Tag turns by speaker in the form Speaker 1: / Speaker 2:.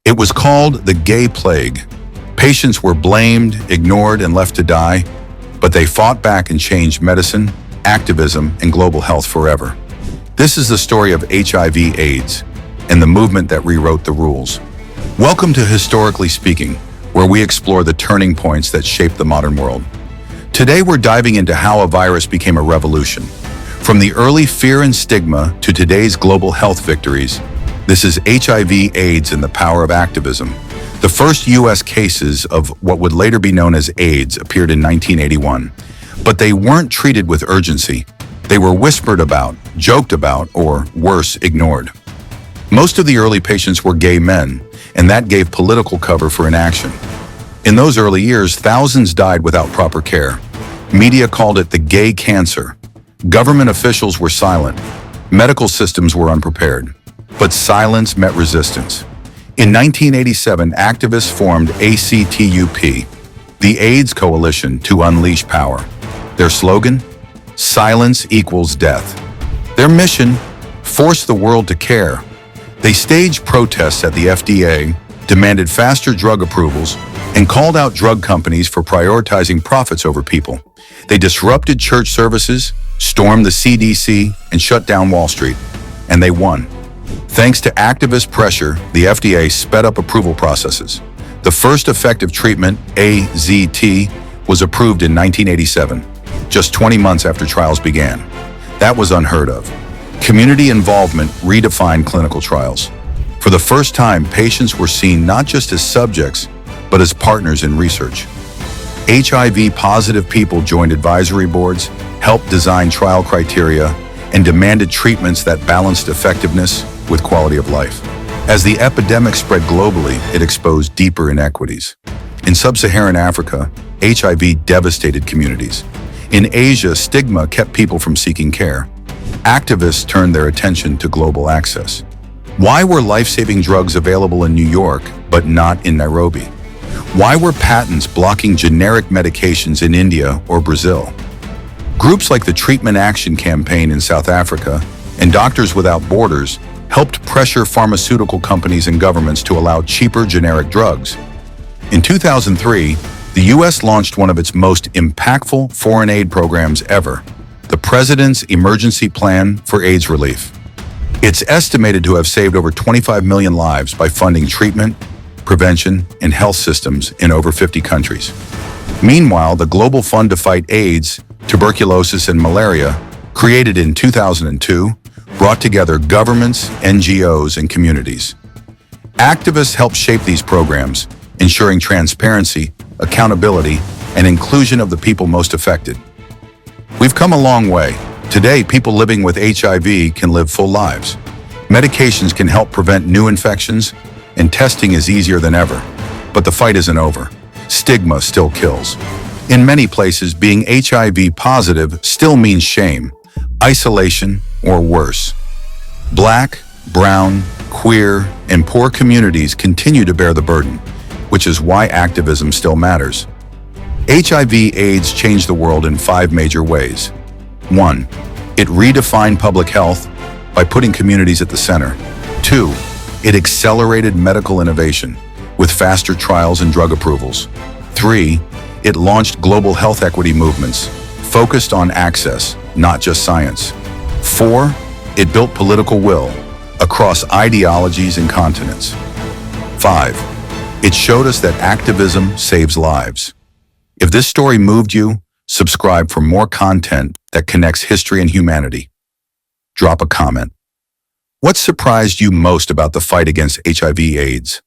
Speaker 1: It was called the gay plague. Patients were blamed, ignored, and left to die, but they fought back and changed medicine, activism, and global health forever. This is the story of HIV/AIDS and the movement that rewrote the rules. Welcome to Historically Speaking, where we explore the turning points that shaped the modern world. Today we're diving into how a virus became a revolution. From the early fear and stigma to today's global health victories, this is HIV/AIDS and the power of activism. The first U.S. cases of what would later be known as AIDS appeared in 1981, but they weren't treated with urgency. They were whispered about, joked about, or worse, ignored. Most of the early patients were gay men, and that gave political cover for inaction. In those early years, thousands died without proper care. Media called it the gay cancer. Government officials were silent. Medical systems were unprepared. But silence met resistance. In 1987, activists formed ACTUP, the AIDS Coalition to Unleash Power. Their slogan? Silence equals death. Their mission? Force the world to care. They staged protests at the FDA, demanded faster drug approvals, and called out drug companies for prioritizing profits over people. They disrupted church services, stormed the CDC, and shut down Wall Street. And they won. Thanks to activist pressure, the FDA sped up approval processes. The first effective treatment, AZT, was approved in 1987, just 20 months after trials began. That was unheard of. Community involvement redefined clinical trials. For the first time, patients were seen not just as subjects, but as partners in research. HIV-positive people joined advisory boards, helped design trial criteria, and demanded treatments that balanced effectiveness with quality of life. As the epidemic spread globally, it exposed deeper inequities. In sub-Saharan Africa, HIV devastated communities. In Asia, stigma kept people from seeking care. Activists turned their attention to global access. Why were life-saving drugs available in New York, but not in Nairobi? Why were patents blocking generic medications in India or Brazil? Groups like the Treatment Action Campaign in South Africa and Doctors Without Borders helped pressure pharmaceutical companies and governments to allow cheaper generic drugs. In 2003, the U.S. launched one of its most impactful foreign aid programs ever, the President's Emergency Plan for AIDS Relief. It's estimated to have saved over 25 million lives by funding treatment, prevention, and health systems in over 50 countries. Meanwhile, the Global Fund to Fight AIDS, Tuberculosis, and Malaria, created in 2002, brought together governments, NGOs, and communities. Activists helped shape these programs, ensuring transparency, accountability, and inclusion of the people most affected. We've come a long way. Today, people living with HIV can live full lives. Medications can help prevent new infections, and testing is easier than ever. But the fight isn't over. Stigma still kills. In many places, being HIV positive still means shame, isolation, or worse. Black, brown, queer, and poor communities continue to bear the burden, which is why activism still matters. HIV/AIDS changed the world in 5 major ways. 1. It redefined public health by putting communities at the center. 2. It accelerated medical innovation with faster trials and drug approvals. 3. It launched global health equity movements, focused on access, not just science. 4. It built political will across ideologies and continents. 5. It showed us that activism saves lives. If this story moved you, subscribe for more content that connects history and humanity. Drop a comment. What surprised you most about the fight against HIV/AIDS?